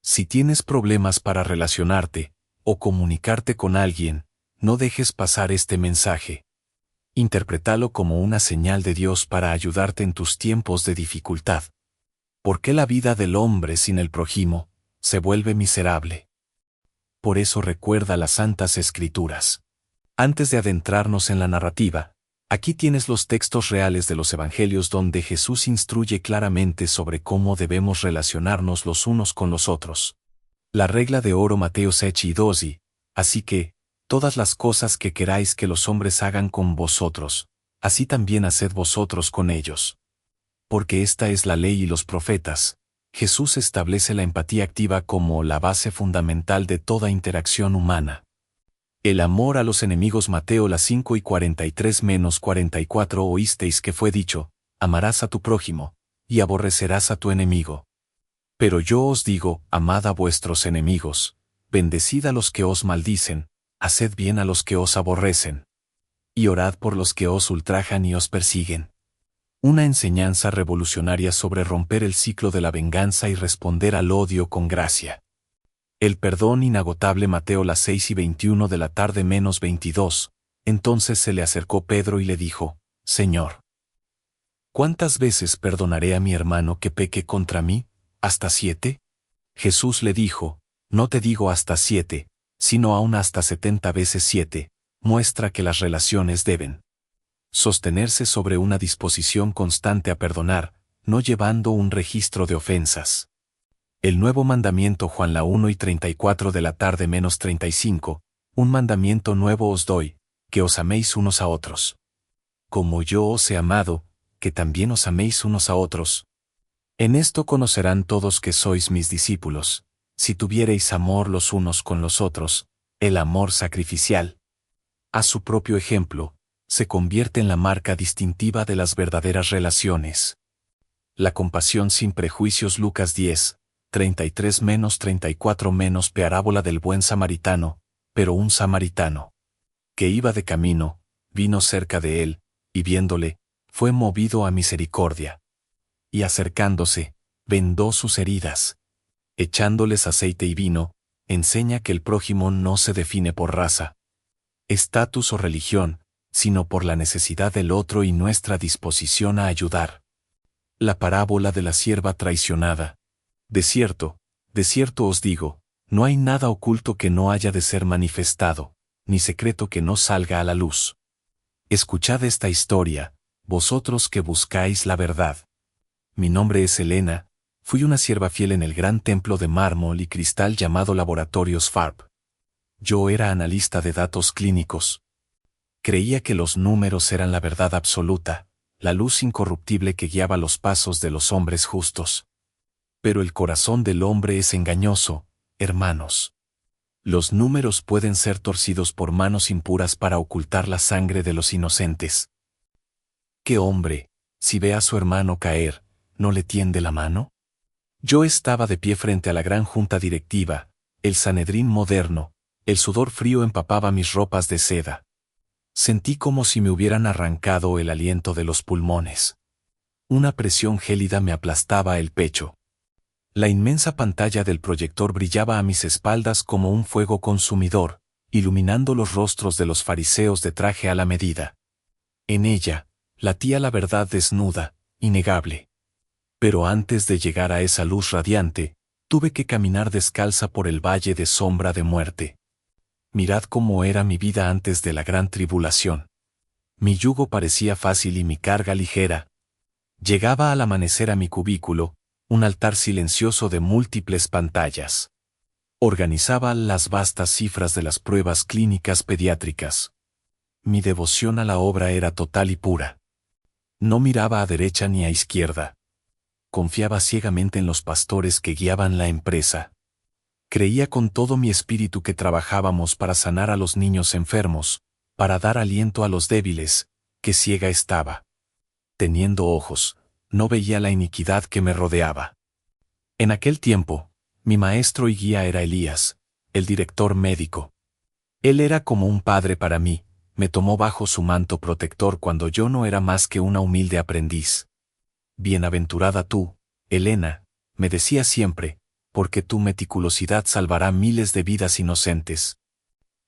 Si tienes problemas para relacionarte o comunicarte con alguien, no dejes pasar este mensaje. Interprétalo como una señal de Dios para ayudarte en tus tiempos de dificultad. ¿Por qué la vida del hombre sin el prójimo se vuelve miserable? Por eso recuerda las Santas Escrituras. Antes de adentrarnos en la narrativa, aquí tienes los textos reales de los Evangelios donde Jesús instruye claramente sobre cómo debemos relacionarnos los unos con los otros. La regla de oro Mateo 6:12, así que, todas las cosas que queráis que los hombres hagan con vosotros, así también haced vosotros con ellos. Porque esta es la ley y los profetas. Jesús establece la empatía activa como la base fundamental de toda interacción humana. El amor a los enemigos Mateo 5:43-44 oísteis que fue dicho, amarás a tu prójimo, y aborrecerás a tu enemigo. Pero yo os digo, amad a vuestros enemigos, bendecid a los que os maldicen, haced bien a los que os aborrecen. Y orad por los que os ultrajan y os persiguen. Una enseñanza revolucionaria sobre romper el ciclo de la venganza y responder al odio con gracia. El perdón inagotable Mateo 6:21 de la tarde -22. Entonces se le acercó Pedro y le dijo, Señor, ¿cuántas veces perdonaré a mi hermano que peque contra mí? ¿Hasta 7? Jesús le dijo, no te digo hasta 7, sino aún hasta 70 veces 7, muestra que las relaciones deben sostenerse sobre una disposición constante a perdonar, no llevando un registro de ofensas. El nuevo mandamiento Juan 1:34 de la tarde -35, un mandamiento nuevo os doy, que os améis unos a otros. Como yo os he amado, que también os améis unos a otros. En esto conocerán todos que sois mis discípulos, si tuviereis amor los unos con los otros, el amor sacrificial. A su propio ejemplo, se convierte en la marca distintiva de las verdaderas relaciones. La compasión sin prejuicios Lucas 10:33-34 parábola del buen samaritano, pero un samaritano, que iba de camino, vino cerca de él, y viéndole, fue movido a misericordia. Y acercándose, vendó sus heridas. Echándoles aceite y vino, enseña que el prójimo no se define por raza, estatus o religión, sino por la necesidad del otro y nuestra disposición a ayudar. La parábola de la sierva traicionada. De cierto os digo, no hay nada oculto que no haya de ser manifestado, ni secreto que no salga a la luz. Escuchad esta historia, vosotros que buscáis la verdad. Mi nombre es Elena, fui una sierva fiel en el gran templo de mármol y cristal llamado Laboratorios FARP. Yo era analista de datos clínicos. Creía que los números eran la verdad absoluta, la luz incorruptible que guiaba los pasos de los hombres justos. Pero el corazón del hombre es engañoso, hermanos. Los números pueden ser torcidos por manos impuras para ocultar la sangre de los inocentes. ¿Qué hombre, si ve a su hermano caer, no le tiende la mano? Yo estaba de pie frente a la gran junta directiva, el Sanedrín moderno, el sudor frío empapaba mis ropas de seda. Sentí como si me hubieran arrancado el aliento de los pulmones. Una presión gélida me aplastaba el pecho. La inmensa pantalla del proyector brillaba a mis espaldas como un fuego consumidor, iluminando los rostros de los fariseos de traje a la medida. En ella, latía la verdad desnuda, innegable. Pero antes de llegar a esa luz radiante, tuve que caminar descalza por el valle de sombra de muerte. Mirad cómo era mi vida antes de la gran tribulación. Mi yugo parecía fácil y mi carga ligera. Llegaba al amanecer a mi cubículo, un altar silencioso de múltiples pantallas. Organizaba las vastas cifras de las pruebas clínicas pediátricas. Mi devoción a la obra era total y pura. No miraba a derecha ni a izquierda. Confiaba ciegamente en los pastores que guiaban la empresa. Creía con todo mi espíritu que trabajábamos para sanar a los niños enfermos, para dar aliento a los débiles, que ciega estaba. Teniendo ojos, no veía la iniquidad que me rodeaba. En aquel tiempo, mi maestro y guía era Elías, el director médico. Él era como un padre para mí, me tomó bajo su manto protector cuando yo no era más que una humilde aprendiz. Bienaventurada tú, Elena, me decía siempre, porque tu meticulosidad salvará miles de vidas inocentes.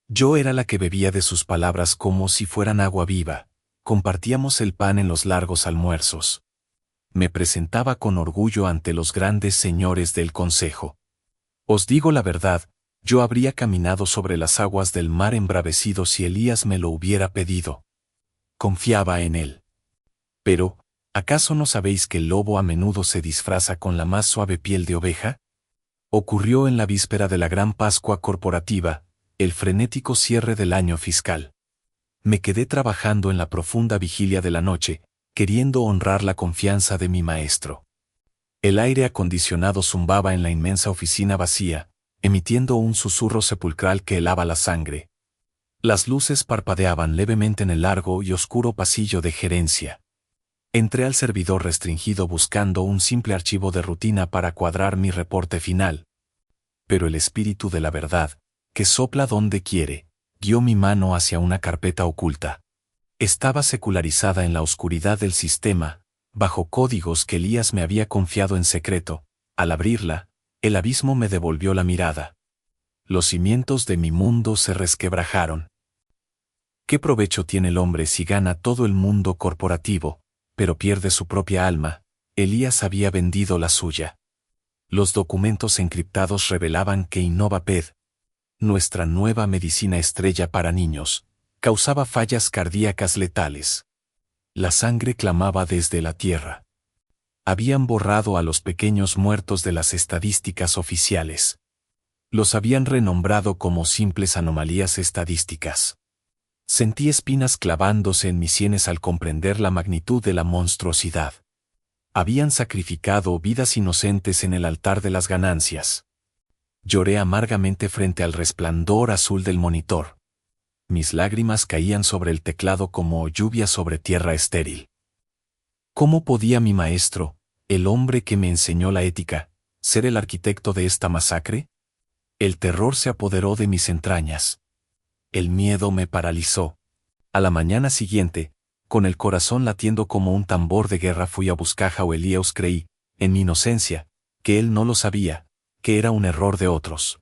Yo era la que bebía de sus palabras como si fueran agua viva. Compartíamos el pan en los largos almuerzos. Me presentaba con orgullo ante los grandes señores del consejo. Os digo la verdad, yo habría caminado sobre las aguas del mar embravecido si Elías me lo hubiera pedido. Confiaba en él. Pero, ¿acaso no sabéis que el lobo a menudo se disfraza con la más suave piel de oveja? Ocurrió en la víspera de la gran Pascua corporativa, el frenético cierre del año fiscal. Me quedé trabajando en la profunda vigilia de la noche, queriendo honrar la confianza de mi maestro. El aire acondicionado zumbaba en la inmensa oficina vacía, emitiendo un susurro sepulcral que helaba la sangre. Las luces parpadeaban levemente en el largo y oscuro pasillo de gerencia. Entré al servidor restringido buscando un simple archivo de rutina para cuadrar mi reporte final. Pero el espíritu de la verdad, que sopla donde quiere, guió mi mano hacia una carpeta oculta. Estaba secularizada en la oscuridad del sistema, bajo códigos que Elías me había confiado en secreto. Al abrirla, el abismo me devolvió la mirada. Los cimientos de mi mundo se resquebrajaron. ¿Qué provecho tiene el hombre si gana todo el mundo corporativo, pero pierde su propia alma? Elías había vendido la suya. Los documentos encriptados revelaban que Innovaped, nuestra nueva medicina estrella para niños, causaba fallas cardíacas letales. La sangre clamaba desde la tierra. Habían borrado a los pequeños muertos de las estadísticas oficiales. Los habían renombrado como simples anomalías estadísticas. Sentí espinas clavándose en mis sienes al comprender la magnitud de la monstruosidad. Habían sacrificado vidas inocentes en el altar de las ganancias. Lloré amargamente frente al resplandor azul del monitor. Mis lágrimas caían sobre el teclado como lluvia sobre tierra estéril. ¿Cómo podía mi maestro, el hombre que me enseñó la ética, ser el arquitecto de esta masacre? El terror se apoderó de mis entrañas. El miedo me paralizó. A la mañana siguiente, con el corazón latiendo como un tambor de guerra, fui a buscar a Elías. Creí, en mi inocencia, que él no lo sabía, que era un error de otros.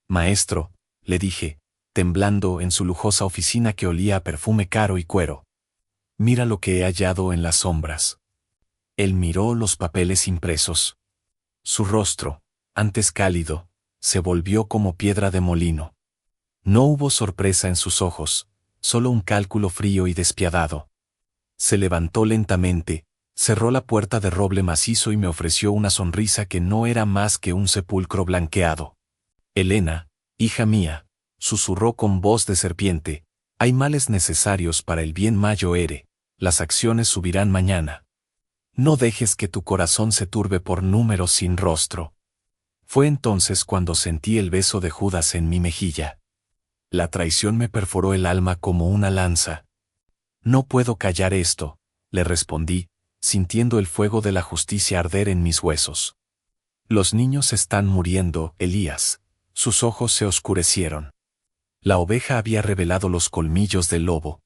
Maestro, le dije, temblando en su lujosa oficina que olía a perfume caro y cuero. Mira lo que he hallado en las sombras. Él miró los papeles impresos. Su rostro, antes cálido, se volvió como piedra de molino. No hubo sorpresa en sus ojos, solo un cálculo frío y despiadado. Se levantó lentamente, cerró la puerta de roble macizo y me ofreció una sonrisa que no era más que un sepulcro blanqueado. Elena, hija mía, susurró con voz de serpiente, hay males necesarios para el bien mayor. Las acciones subirán mañana. No dejes que tu corazón se turbe por números sin rostro. Fue entonces cuando sentí el beso de Judas en mi mejilla. La traición me perforó el alma como una lanza. No puedo callar esto, le respondí, sintiendo el fuego de la justicia arder en mis huesos. Los niños están muriendo, Elías. Sus ojos se oscurecieron. La oveja había revelado los colmillos del lobo.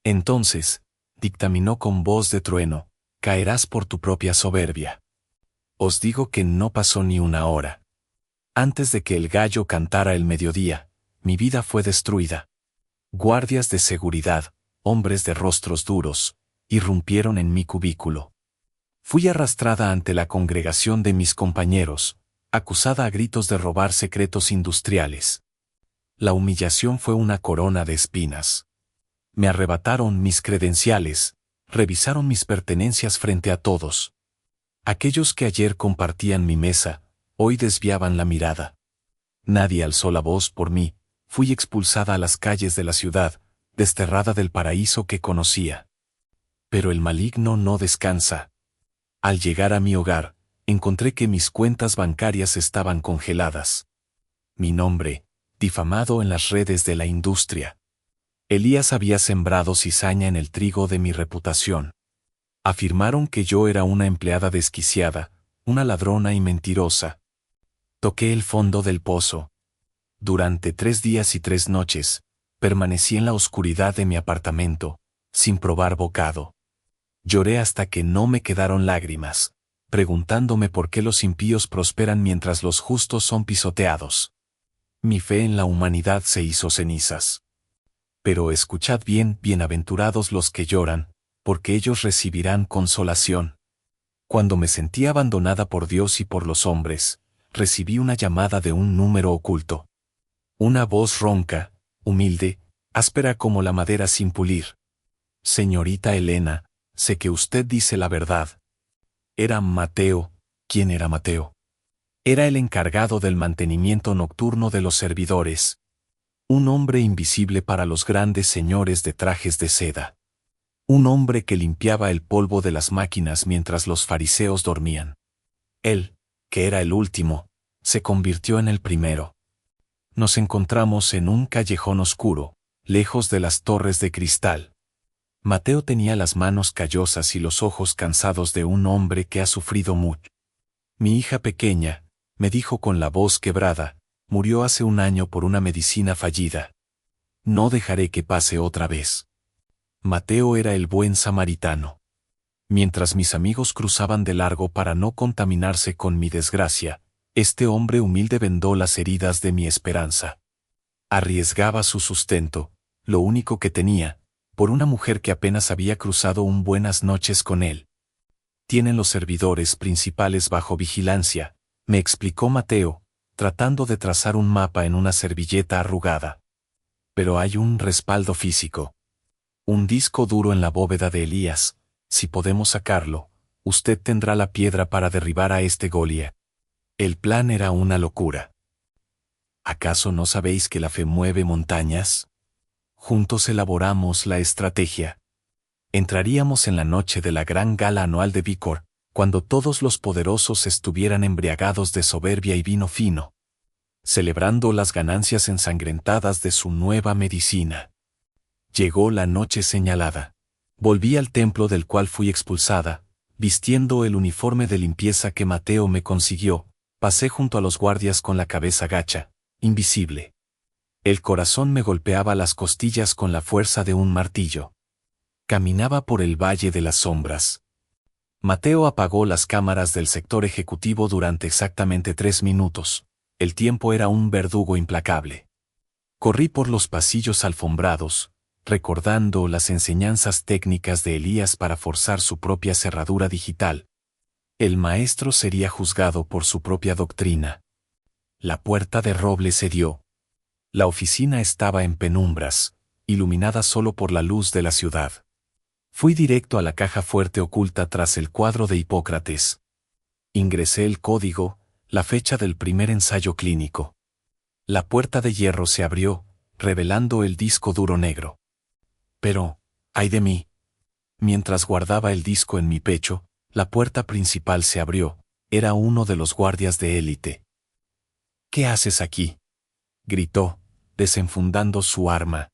Entonces, dictaminó con voz de trueno, caerás por tu propia soberbia. Os digo que no pasó ni una hora. Antes de que el gallo cantara el mediodía, mi vida fue destruida. Guardias de seguridad, hombres de rostros duros, irrumpieron en mi cubículo. Fui arrastrada ante la congregación de mis compañeros, acusada a gritos de robar secretos industriales. La humillación fue una corona de espinas. Me arrebataron mis credenciales, revisaron mis pertenencias frente a todos. Aquellos que ayer compartían mi mesa, hoy desviaban la mirada. Nadie alzó la voz por mí, fui expulsada a las calles de la ciudad, desterrada del paraíso que conocía. Pero el maligno no descansa. Al llegar a mi hogar, encontré que mis cuentas bancarias estaban congeladas. Mi nombre, difamado en las redes de la industria. Elías había sembrado cizaña en el trigo de mi reputación. Afirmaron que yo era una empleada desquiciada, una ladrona y mentirosa. Toqué el fondo del pozo. Durante 3 días y 3 noches, permanecí en la oscuridad de mi apartamento, sin probar bocado. Lloré hasta que no me quedaron lágrimas. preguntándome por qué los impíos prosperan mientras los justos son pisoteados. Mi fe en la humanidad se hizo cenizas. Pero escuchad bien, bienaventurados los que lloran, porque ellos recibirán consolación. Cuando me sentí abandonada por Dios y por los hombres, recibí una llamada de un número oculto. Una voz ronca, humilde, áspera como la madera sin pulir. Señorita Elena, sé que usted dice la verdad. Era Mateo. ¿Quién era Mateo? Era el encargado del mantenimiento nocturno de los servidores. Un hombre invisible para los grandes señores de trajes de seda. Un hombre que limpiaba el polvo de las máquinas mientras los fariseos dormían. Él, que era el último, se convirtió en el primero. Nos encontramos en un callejón oscuro, lejos de las torres de cristal. Mateo tenía las manos callosas y los ojos cansados de un hombre que ha sufrido mucho. Mi hija pequeña, me dijo con la voz quebrada, murió hace un año por una medicina fallida. No dejaré que pase otra vez. Mateo era el buen samaritano. Mientras mis amigos cruzaban de largo para no contaminarse con mi desgracia, este hombre humilde vendó las heridas de mi esperanza. Arriesgaba su sustento, lo único que tenía, por una mujer que apenas había cruzado un buenas noches con él. Tienen los servidores principales bajo vigilancia, me explicó Mateo, tratando de trazar un mapa en una servilleta arrugada. Pero hay un respaldo físico. Un disco duro en la bóveda de Elías. Si podemos sacarlo, usted tendrá la piedra para derribar a este Goliat. El plan era una locura. ¿Acaso no sabéis que la fe mueve montañas? Juntos elaboramos la estrategia. Entraríamos en la noche de la gran gala anual de Vícor, cuando todos los poderosos estuvieran embriagados de soberbia y vino fino, celebrando las ganancias ensangrentadas de su nueva medicina. Llegó la noche señalada. Volví al templo del cual fui expulsada, vistiendo el uniforme de limpieza que Mateo me consiguió, pasé junto a los guardias con la cabeza gacha, invisible. El corazón me golpeaba las costillas con la fuerza de un martillo. Caminaba por el valle de las sombras. Mateo apagó las cámaras del sector ejecutivo durante exactamente 3 minutos. El tiempo era un verdugo implacable. Corrí por los pasillos alfombrados, recordando las enseñanzas técnicas de Elías para forzar su propia cerradura digital. El maestro sería juzgado por su propia doctrina. La puerta de roble cedió. La oficina estaba en penumbras, iluminada solo por la luz de la ciudad. Fui directo a la caja fuerte oculta tras el cuadro de Hipócrates. Ingresé el código, la fecha del primer ensayo clínico. La puerta de hierro se abrió, revelando el disco duro negro. Pero, ¡ay de mí! Mientras guardaba el disco en mi pecho, la puerta principal se abrió. Era uno de los guardias de élite. ¿Qué haces aquí?, gritó, desenfundando su arma.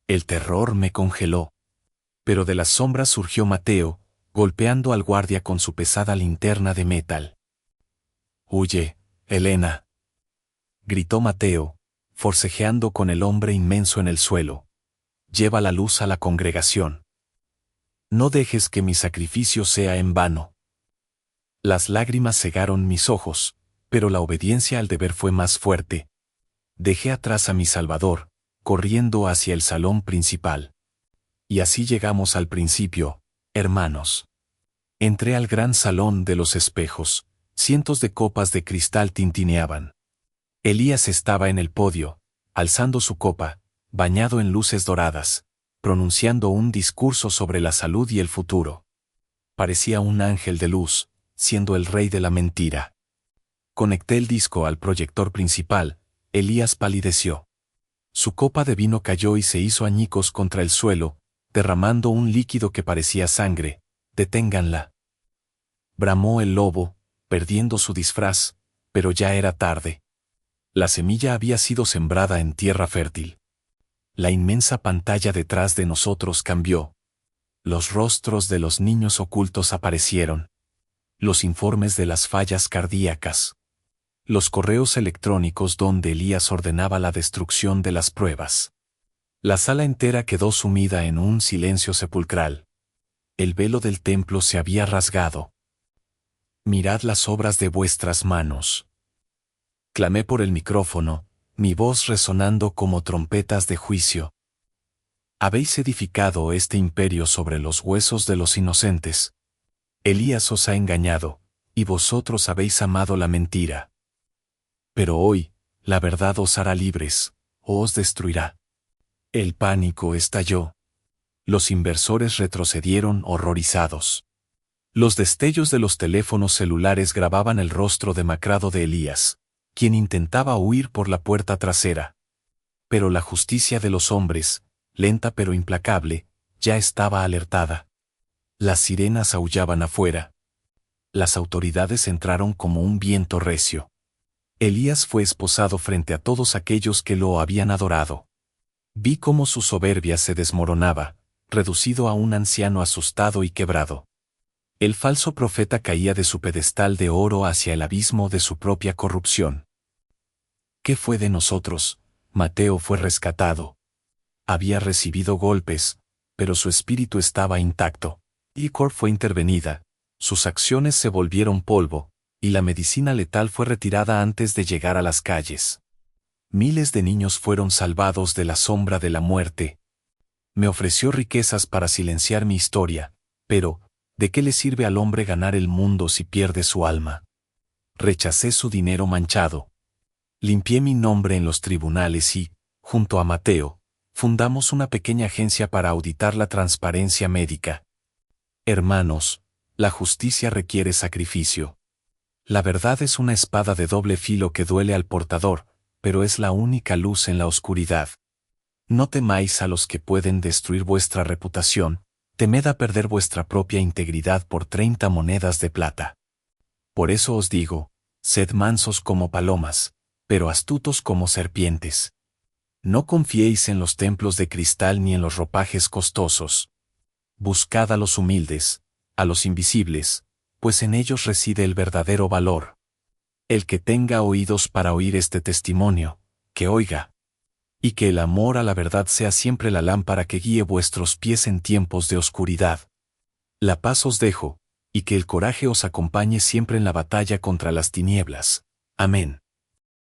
El terror me congeló. Pero de las sombras surgió Mateo, golpeando al guardia con su pesada linterna de metal. «Huye, Elena», gritó Mateo, forcejeando con el hombre inmenso en el suelo. «Lleva la luz a la congregación. No dejes que mi sacrificio sea en vano». Las lágrimas cegaron mis ojos, pero la obediencia al deber fue más fuerte. Dejé atrás a mi Salvador, corriendo hacia el salón principal. Y así llegamos al principio, hermanos. Entré al gran salón de los espejos, cientos de copas de cristal tintineaban. Elías estaba en el podio, alzando su copa, bañado en luces doradas, pronunciando un discurso sobre la salud y el futuro. Parecía un ángel de luz, siendo el rey de la mentira. Conecté el disco al proyector principal. Elías palideció. Su copa de vino cayó y se hizo añicos contra el suelo, derramando un líquido que parecía sangre. «Deténganla», bramó el lobo, perdiendo su disfraz, pero ya era tarde. La semilla había sido sembrada en tierra fértil. La inmensa pantalla detrás de nosotros cambió. Los rostros de los niños ocultos aparecieron. Los informes de las fallas cardíacas. Los correos electrónicos donde Elías ordenaba la destrucción de las pruebas. La sala entera quedó sumida en un silencio sepulcral. El velo del templo se había rasgado. Mirad las obras de vuestras manos. Clamé por el micrófono, mi voz resonando como trompetas de juicio. Habéis edificado este imperio sobre los huesos de los inocentes. Elías os ha engañado, y vosotros habéis amado la mentira. Pero hoy, la verdad os hará libres, o os destruirá. El pánico estalló. Los inversores retrocedieron horrorizados. Los destellos de los teléfonos celulares grababan el rostro demacrado de Elías, quien intentaba huir por la puerta trasera. Pero la justicia de los hombres, lenta pero implacable, ya estaba alertada. Las sirenas aullaban afuera. Las autoridades entraron como un viento recio. Elías fue esposado frente a todos aquellos que lo habían adorado. Vi cómo su soberbia se desmoronaba, reducido a un anciano asustado y quebrado. El falso profeta caía de su pedestal de oro hacia el abismo de su propia corrupción. ¿Qué fue de nosotros? Mateo fue rescatado. Había recibido golpes, pero su espíritu estaba intacto. Icor fue intervenida, sus acciones se volvieron polvo, y la medicina letal fue retirada antes de llegar a las calles. Miles de niños fueron salvados de la sombra de la muerte. Me ofreció riquezas para silenciar mi historia, pero, ¿de qué le sirve al hombre ganar el mundo si pierde su alma? Rechacé su dinero manchado. Limpié mi nombre en los tribunales y, junto a Mateo, fundamos una pequeña agencia para auditar la transparencia médica. Hermanos, la justicia requiere sacrificio. La verdad es una espada de doble filo que duele al portador, pero es la única luz en la oscuridad. No temáis a los que pueden destruir vuestra reputación, temed a perder vuestra propia integridad por 30 monedas de plata. Por eso os digo, sed mansos como palomas, pero astutos como serpientes. No confiéis en los templos de cristal ni en los ropajes costosos. Buscad a los humildes, a los invisibles, pues en ellos reside el verdadero valor. El que tenga oídos para oír este testimonio, que oiga. Y que el amor a la verdad sea siempre la lámpara que guíe vuestros pies en tiempos de oscuridad. La paz os dejo, y que el coraje os acompañe siempre en la batalla contra las tinieblas. Amén.